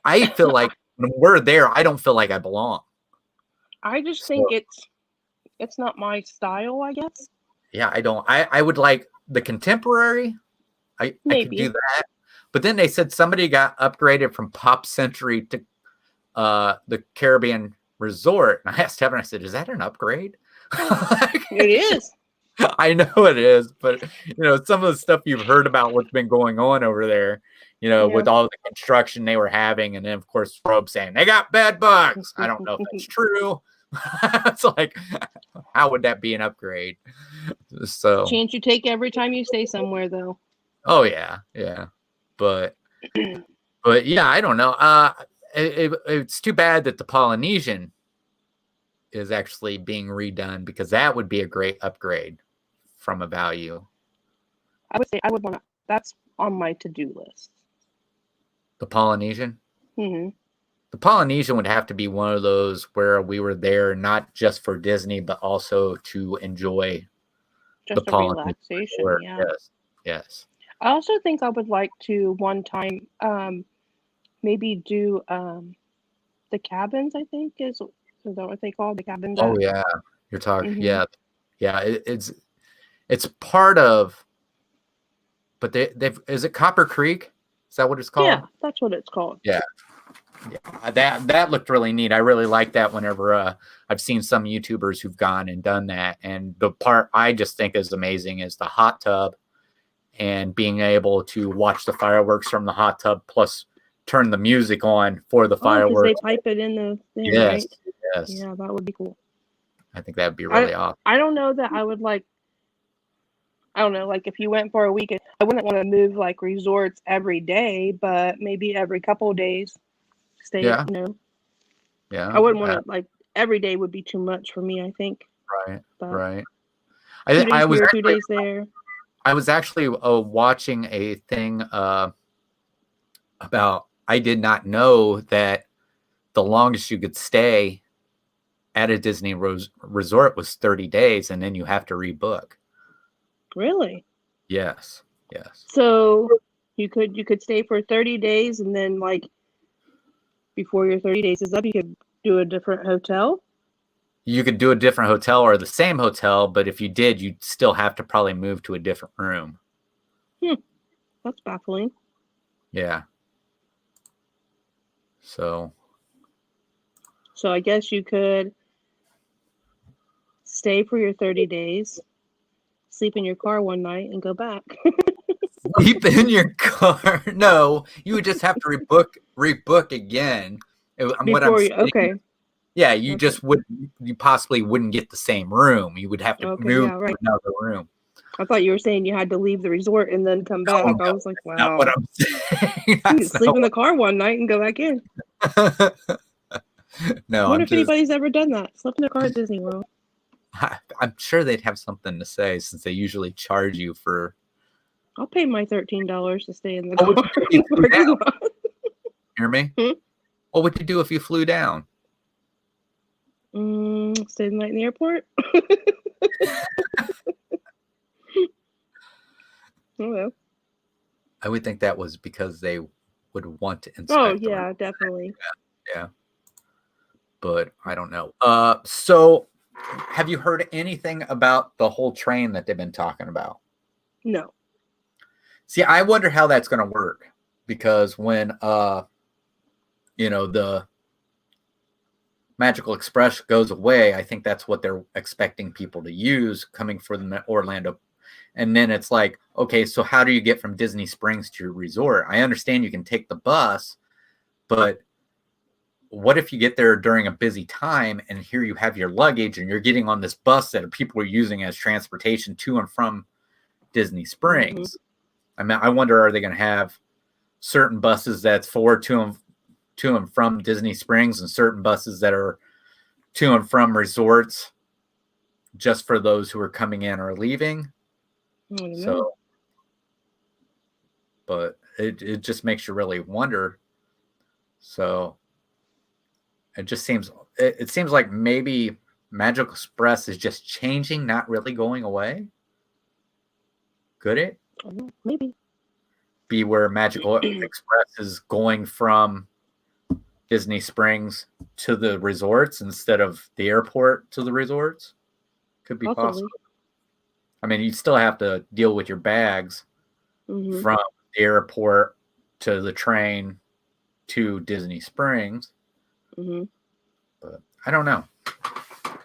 I feel like when we're there, I don't feel like I belong. I just think it's not my style, I guess. Yeah, I don't. I would like the contemporary. I could Maybe. do that. But then they said somebody got upgraded from Pop Century to the Caribbean Resort. And I asked Evan, I said, is that an upgrade? It is. I know it is, but some of the stuff you've heard about what's been going on over there, with all the construction they were having, and then of course Rob saying they got bed bugs. I don't know if that's true. It's like, how would that be an upgrade? So Chance you take every time you stay somewhere, though. oh yeah, but yeah, I don't know. It's too bad that the Polynesian is actually being redone, because that would be a great upgrade from a value. I would say I would want to. That's on my to-do list. The Polynesian? Mm-hmm. The Polynesian would have to be one of those where we were there not just for Disney, but also to enjoy just the a relaxation. Resort. Yeah. Yes. I also think I would like to one time maybe do the cabins. I think is that what they call the cabins? Oh yeah, you're talking. Mhm. Yeah. It's part of. But they've is it Copper Creek? Is that what it's called? Yeah, that's what it's called. Yeah. That looked really neat. I really like that whenever I've seen some YouTubers who've gone and done that. And the part I just think is amazing is the hot tub and being able to watch the fireworks from the hot tub, plus turn the music on for the fireworks. They pipe it in the thing, yes, right? Yes. Yeah, that would be cool. I think that would be really awesome. I don't know that I would like. I don't know, like if you went for a weekend, I wouldn't want to move like resorts every day, but maybe every couple of days. Stay, Yeah. Yeah. I wouldn't want to like every day would be too much for me, I think. Right. But right. 2 days I was here, actually, 2 days there. I was actually watching a thing about. I did not know that the longest you could stay at a Disney resort was 30 days, and then you have to rebook. Really? Yes. So you could stay for 30 days, and then like before your 30 days is up, you could do a different hotel. You could do a different hotel or the same hotel, but if you did, you'd still have to probably move to a different room. That's baffling. Yeah. So I guess you could stay for your 30 days, sleep in your car one night, and go back. sleep in your car? No, you would just have to rebook again. Okay. Yeah, you just would. You possibly wouldn't get the same room. You would have to move to another room. I thought you were saying you had to leave the resort and then come back. No, I was like, wow. Not what I'm saying. You can sleep in the car one night and go back in. No, I wonder if anybody's ever done that. Slept in their car at Disney World. I'm sure they'd have something to say, since they usually charge you for. I'll pay my $13 to stay in the car. Hear me? What would you do if you flew down? Stay the night in the airport. Well, I would think that was because they would want to inspect. Oh yeah, definitely. Yeah. But I don't know. So have you heard anything about the whole train that they've been talking about? No. See, I wonder how that's going to work, because when the Magical Express goes away, I think that's what they're expecting people to use coming from the Orlando. And then it's like, okay, so how do you get from Disney Springs to your resort? I understand you can take the bus, but what if you get there during a busy time and here you have your luggage and you're getting on this bus that people are using as transportation to and from Disney Springs? I mean, I wonder, are they going to have certain buses that's for to and from Disney Springs, and certain buses that are to and from resorts just for those who are coming in or leaving? So, but it just makes you really wonder. So it just seems like maybe Magical Express is just changing, not really going away. Could it maybe be where Magical Express is going from Disney Springs to the resorts instead of the airport to the resorts? Could be possible. I mean, you still have to deal with your bags Mhm. from the airport to the train to Disney Springs. Mhm. But I don't know.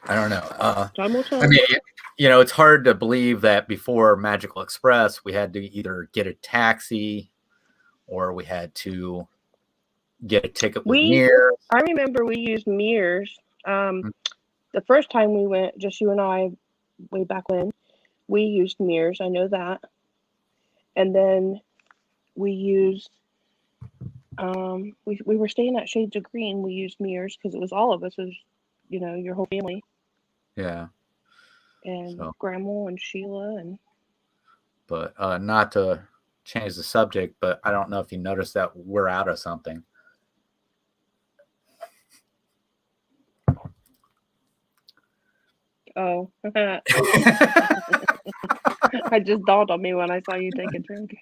Time will tell. I mean, it's hard to believe that before Magical Express, we had to either get a taxi or we had to get a ticket with mirrors. I remember we used mirrors. The first time we went, just you and I, way back when, we used mirrors. I know that. And then we used, we were staying at Shades of Green. We used mirrors because it was all of us. It was, your whole family. Yeah. And Grandma and Sheila and. But not to change the subject, but I don't know if you noticed that we're out of something. Oh. I just dawned on me when I saw you take a drink.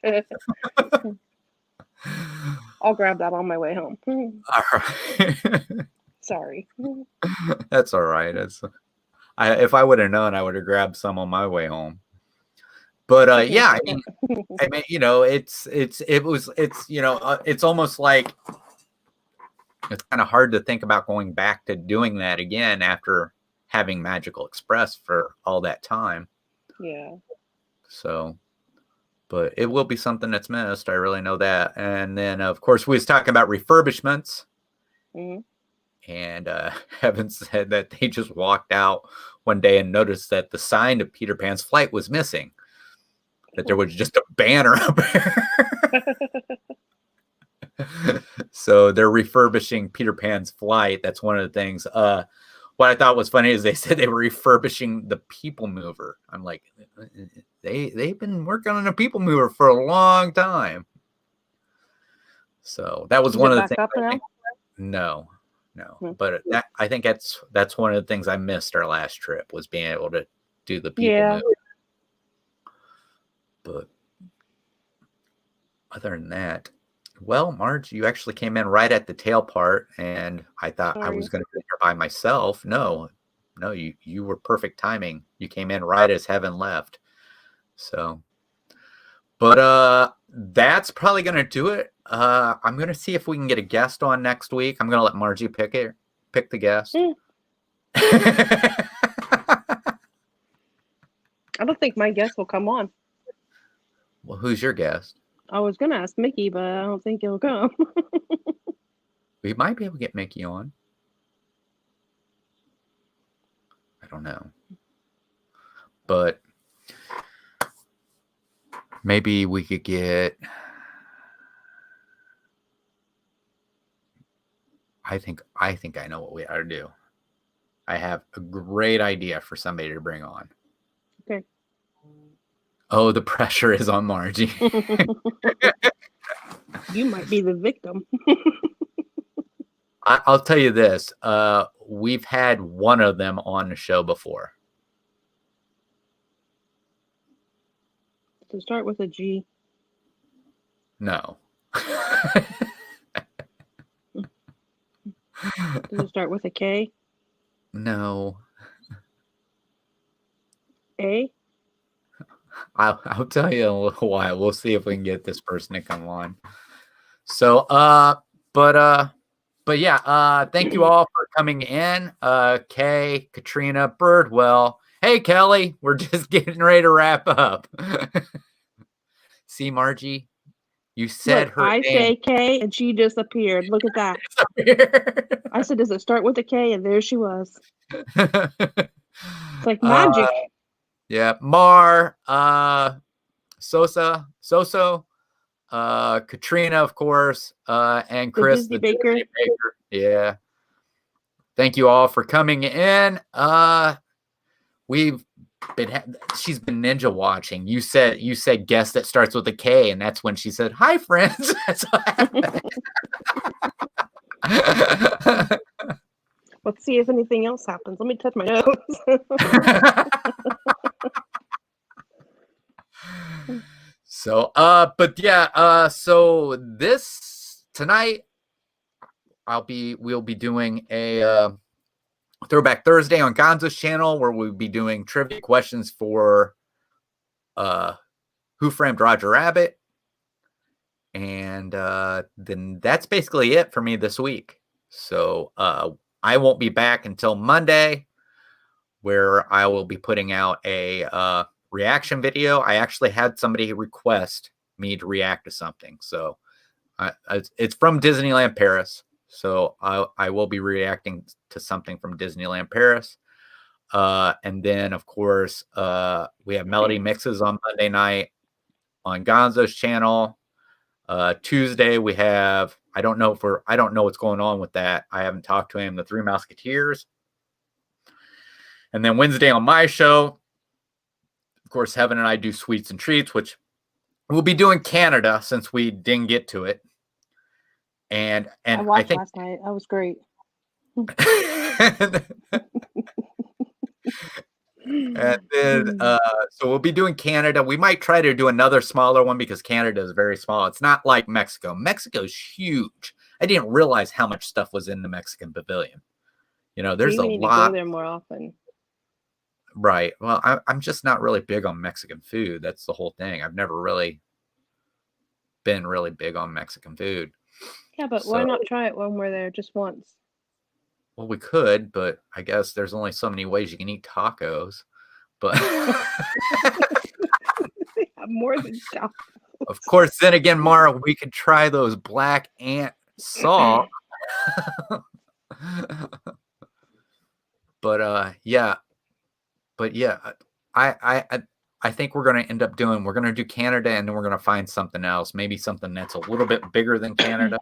I'll grab that on my way home. All right. Sorry. That's all right. If I would have known, I would have grabbed some on my way home. But yeah, I mean, it's almost like it's kind of hard to think about going back to doing that again after having Magical Express for all that time. Yeah. So, but it will be something that's missed. I really know that. And then, of course, we was talking about refurbishments. Mm-hmm. And Heaven said that they just walked out one day and noticed that the sign of Peter Pan's flight was missing. That there was just a banner up there. So they're refurbishing Peter Pan's flight. That's one of the things. What I thought was funny is they said they were refurbishing the People Mover. I'm like, they've been working on a People Mover for a long time. So that was one of the things. No. But I think that's one of the things I missed our last trip was being able to do the People Mover. But other than that, well, Marge, you actually came in right at the tail part, and I thought I was going to be here by myself. No, you were perfect timing. You came in right as Heaven left. So, but that's probably going to do it. I'm going to see if we can get a guest on next week. I'm going to let Margie pick the guest. I don't think my guest will come on. Well, who's your guest? I was going to ask Mickey, but I don't think he'll come. We might be able to get Mickey on. I don't know. But maybe we could get... I think I know what we ought to do. I have a great idea for somebody to bring on. Okay. Oh, the pressure is on Margie. You might be the victim. I'll tell you this. We've had one of them on the show before. Does it start with a G? No. Does it start with a K? No. A? I'll tell you in a little while. We'll see if we can get this person to come on. So, but yeah, thank you all for coming in. Kay, Katrina, Birdwell. Hey, Kelly, we're just getting ready to wrap up. See, Margie, you said her name. I say K and she disappeared. Look at that. I said, does it start with a K? And there she was. It's like magic. Yeah, Mar, Soso, Katrina, of course, and Chris, the Disney Baker. Yeah. Thank you all for coming in. She's been ninja watching. You said guest that starts with a K, and that's when she said, "Hi, friends." That's what happened. Let's see if anything else happens. Let me touch my nose. So, but yeah, so this tonight we'll be doing a Throwback Thursday on Gonzo's channel where we'll be doing trivia questions for Who Framed Roger Rabbit. And then that's basically it for me this week. So I won't be back until Monday, where I will be putting out a reaction video. I actually had somebody request me to react to something. So it's from Disneyland Paris. So I will be reacting to something from Disneyland Paris. And then, of course, we have Melody Mixes on Monday night on Gonzo's channel. Tuesday we have, I don't know what's going on with that. I haven't talked to him. The Three Musketeers. And then Wednesday on my show, of course, Heaven and I do Sweets and Treats, which we'll be doing Canada since we didn't get to it. And I watched last night. That was great. And then, so we'll be doing Canada. We might try to do another smaller one because Canada is very small. It's not like Mexico. Mexico's huge. I didn't realize how much stuff was in the Mexican pavilion. You know, there's Maybe a need to lot. go there more often. Right. Well, I'm just not really big on Mexican food. That's the whole thing. I've never really been really big on Mexican food. Yeah, but why not try it when we're there just once? Well, we could, but I guess there's only so many ways you can eat tacos. But They have more than tacos. Of course, then again, Mara, we could try those black ant salt. But yeah. I think we're going to end up we're going to do Canada, and then we're going to find something else, maybe something that's a little bit bigger than Canada.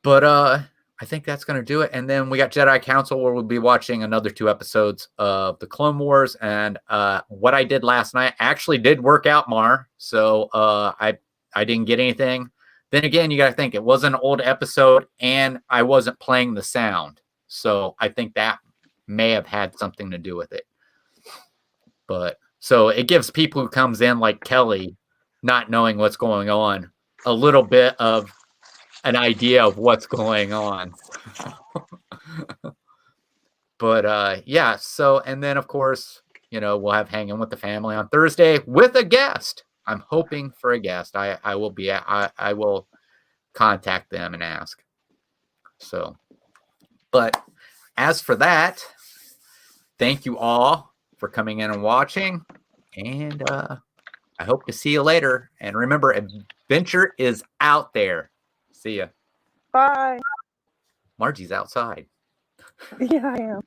But I think that's going to do it. And then we got Jedi Council, where we'll be watching another 2 episodes of the Clone Wars. And what I did last night actually did work out, Mar. So I didn't get anything. Then again, you got to think it was an old episode, and I wasn't playing the sound. So I think that may have had something to do with it. But so it gives people who comes in like Kelly, not knowing what's going on, a little bit of an idea of what's going on. But yeah, so, and then of course, you know, we'll have Hanging with the Family on Thursday with a guest. I'm hoping for a guest. I will contact them and ask. So, but as for that, thank you all for coming in and watching, and I hope to see you later. And remember, adventure is out there. See ya. Bye. Margie's outside. Yeah, I am.